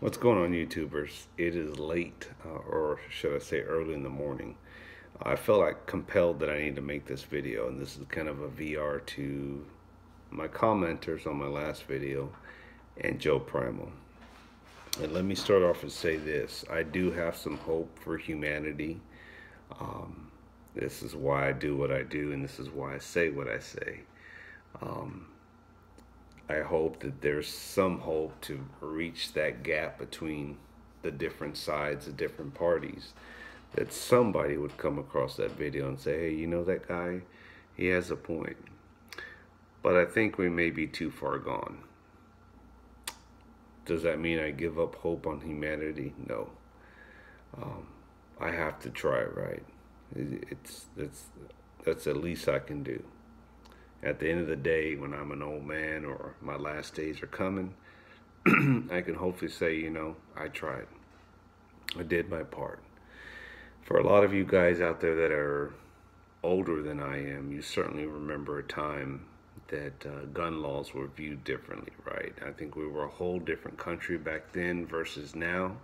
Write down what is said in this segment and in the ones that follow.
What's going on, YouTubers? It is late, or should I say early in the morning. I felt like compelled that I need to make this video, and this is kind of a VR to my commenters on my last video and Joe Primal. And let me start off and say this. I do have some hope for humanity. Um, this is why I do what I do, and this is why I say what I say. Um, I hope that there's some hope to reach that gap between the different sides, the different parties, that somebody would come across that video and say, hey, you know that guy? He has a point. But I think we may be too far gone. Does that mean I give up hope on humanity? No. Um, I have to try, right? That's the least I can do. At the end of the day, when I'm an old man or my last days are coming, I can hopefully say, you know, I tried. I did my part. For a lot of you guys out there that are older than I am, you certainly remember a time that gun laws were viewed differently, right? I think we were a whole different country back then versus now.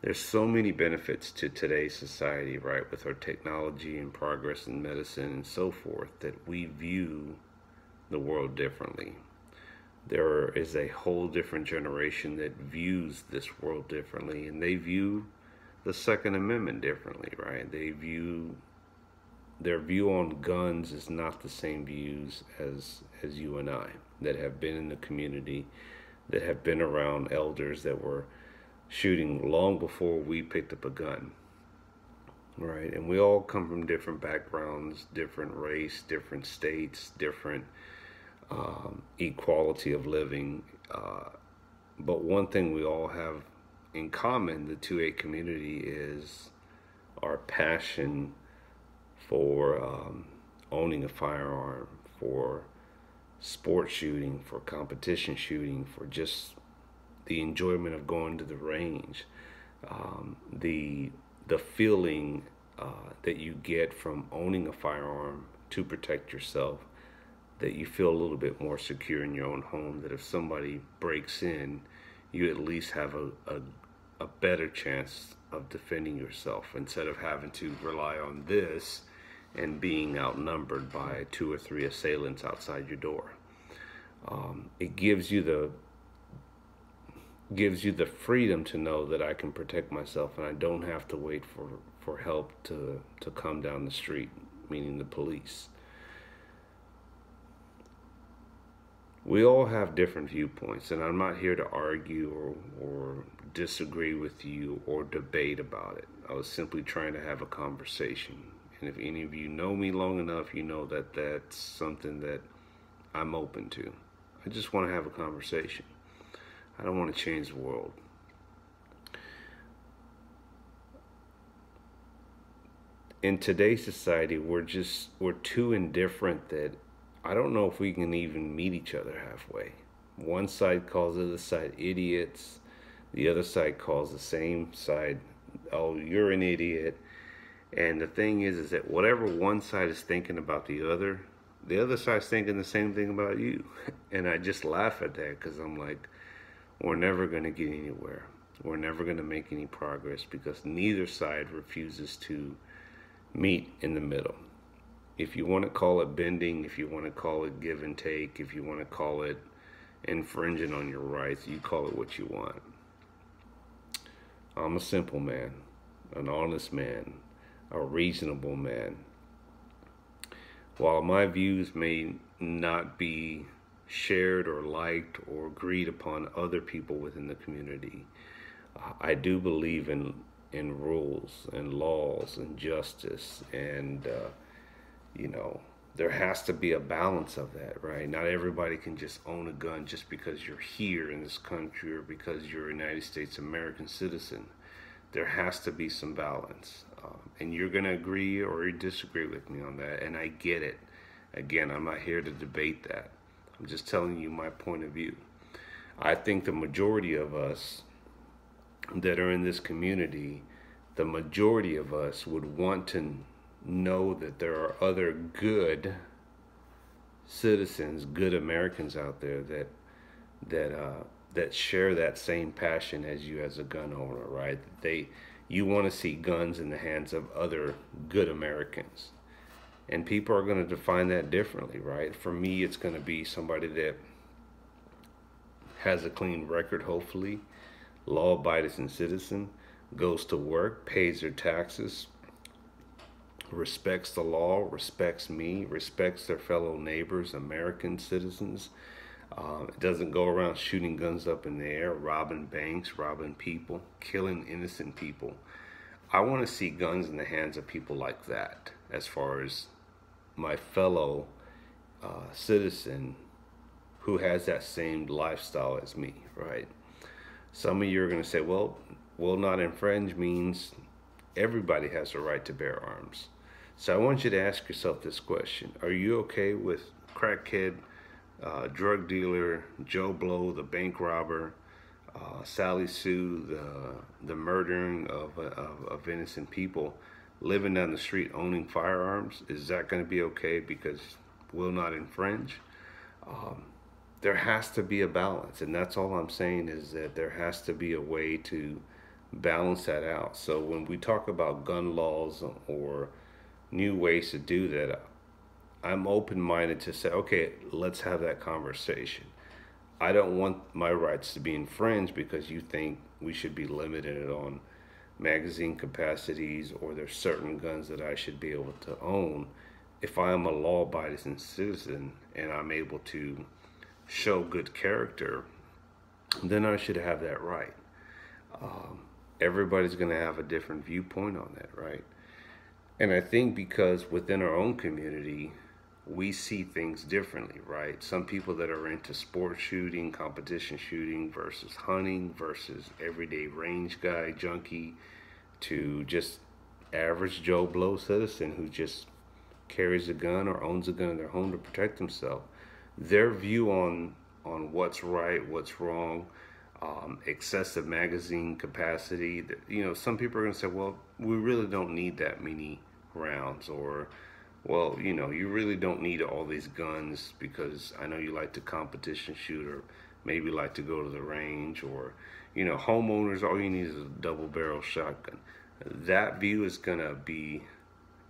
There's so many benefits to today's society, right, with our technology and progress in medicine and so forth, that we view the world differently. There is a whole different generation that views this world differently, and they view the Second Amendment differently, right? Their view on guns is not the same views as you and I that have been in the community, that have been around elders that were shooting long before we picked up a gun, right? And we all come from different backgrounds, different race, different states, different equality of living. But one thing we all have in common, the 2A community, is our passion for owning a firearm, for sport shooting, for competition shooting, for just the enjoyment of going to the range, the feeling that you get from owning a firearm to protect yourself, that you feel a little bit more secure in your own home, that if somebody breaks in, you at least have a better chance of defending yourself instead of having to rely on this and being outnumbered by 2 or 3 assailants outside your door. It gives you the freedom to know that I can protect myself and I don't have to wait for help to come down the street, meaning the police. We all have different viewpoints, and I'm not here to argue or disagree with you or debate about it. I was simply trying to have a conversation. And if any of you know me long enough, you know that that's something that I'm open to. I just want to have a conversation. I don't want to change the world. In today's society, we're too indifferent that I don't know if we can even meet each other halfway. One side calls the other side idiots. The other side calls the same side, oh, you're an idiot. And the thing is that whatever one side is thinking about the other side's thinking the same thing about you. And I just laugh at that because I'm like, we're never going to get anywhere. We're never going to make any progress because neither side refuses to meet in the middle. If you want to call it bending, if you want to call it give and take, if you want to call it infringing on your rights, you call it what you want. I'm a simple man, an honest man, a reasonable man. While my views may not be shared or liked or agreed upon other people within the community, I do believe in rules and laws and justice, and you know, there has to be a balance of that, right? Not everybody can just own a gun just because you're here in this country or because you're a United States American citizen. There has to be some balance. And you're going to agree or disagree with me on that, and I get it. Again, I'm not here to debate that. I'm just telling you my point of view. I think the majority of us that are in this community, the majority of us would want to know that there are other good citizens, good Americans out there that that share that same passion as you as a gun owner, right? You want to see guns in the hands of other good Americans. And people are going to define that differently, right? For me, it's going to be somebody that has a clean record, hopefully, law-abiding citizen, goes to work, pays their taxes, respects the law, respects me, respects their fellow neighbors, American citizens. It doesn't go around shooting guns up in the air, robbing banks, robbing people, killing innocent people. I want to see guns in the hands of people like that, as far as my fellow citizen who has that same lifestyle as me, right? Some of you are going to say, well, will not infringe means everybody has a right to bear arms. So I want you to ask yourself this question. Are you okay with crackhead, drug dealer, Joe Blow, the bank robber, Sally Sue, the murdering of innocent people, living down the street owning firearms? Is that going to be okay because will not infringe? There has to be a balance, and that's all I'm saying, is that there has to be a way to balance that out. So when we talk about gun laws or new ways to do that, I'm open-minded to say, okay, let's have that conversation. I don't want my rights to be infringed because you think we should be limited on magazine capacities, or there's certain guns that I should be able to own. If I am a law-abiding citizen and I'm able to show good character, then I should have that right. Everybody's going to have a different viewpoint on that, right? And I think because within our own community, we see things differently, right? Some people that are into sport shooting, competition shooting versus hunting versus everyday range guy, junkie, to just average Joe Blow citizen who just carries a gun or owns a gun in their home to protect themselves. Their view on what's right, what's wrong, excessive magazine capacity. Some people are going to say, well, we really don't need that many rounds, or, well, you really don't need all these guns because I know you like to competition shoot, or maybe like to go to the range, or, homeowners, all you need is a double barrel shotgun. That view is going to be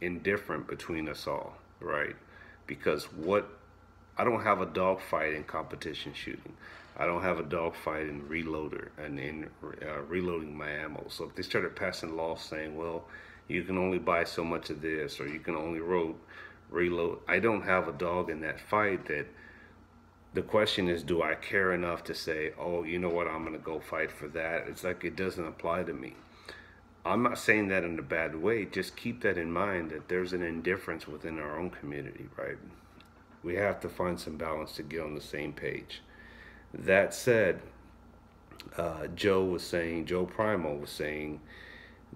indifferent between us all, right? Because I don't have a dogfight in competition shooting. I don't have a dogfight in reloading my ammo. So if they started passing laws saying, well, you can only buy so much of this, or you can only reload, I don't have a dog in that fight. That the question is, do I care enough to say, oh, you know what, I'm going to go fight for that? It's like it doesn't apply to me. I'm not saying that in a bad way. Just keep that in mind, that there's an indifference within our own community, right? We have to find some balance to get on the same page. That said, Joe Primal was saying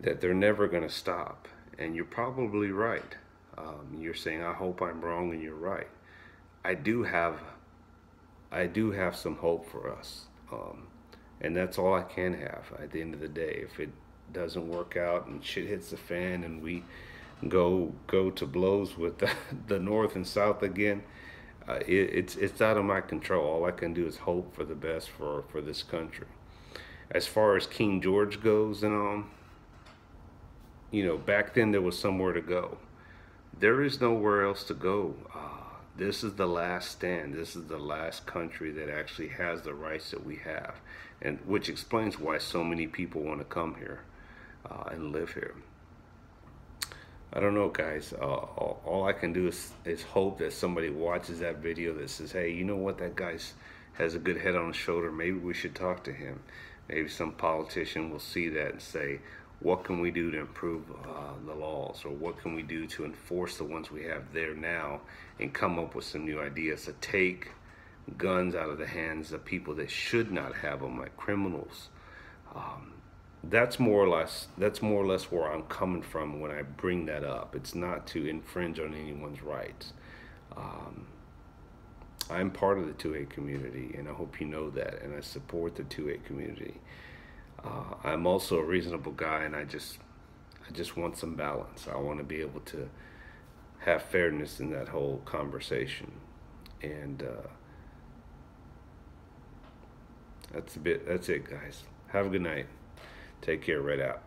that they're never going to stop. And you're probably right. You're saying, I hope I'm wrong, and you're right. I do have some hope for us. And that's all I can have at the end of the day. If it doesn't work out and shit hits the fan and we go to blows with the North and South again, it's out of my control. All I can do is hope for the best for this country. As far as King George goes, and back then there was somewhere to go. There is nowhere else to go. This is the last stand. This is the last country that actually has the rights that we have, and which explains why so many people want to come here and live here. I don't know, guys. All I can do is hope that somebody watches that video that says, hey, you know what, that guy has a good head on his shoulder. Maybe we should talk to him. Maybe some politician will see that and say, what can we do to improve the laws, or what can we do to enforce the ones we have there now, and come up with some new ideas to take guns out of the hands of people that should not have them, like criminals. That's more or less where I'm coming from when I bring that up. It's not to infringe on anyone's rights. I'm part of the 2A community, and I hope you know that, and I support the 2A community. I'm also a reasonable guy, and I just want some balance. I want to be able to have fairness in that whole conversation, and That's it, guys. Have a good night. Take care. Right out.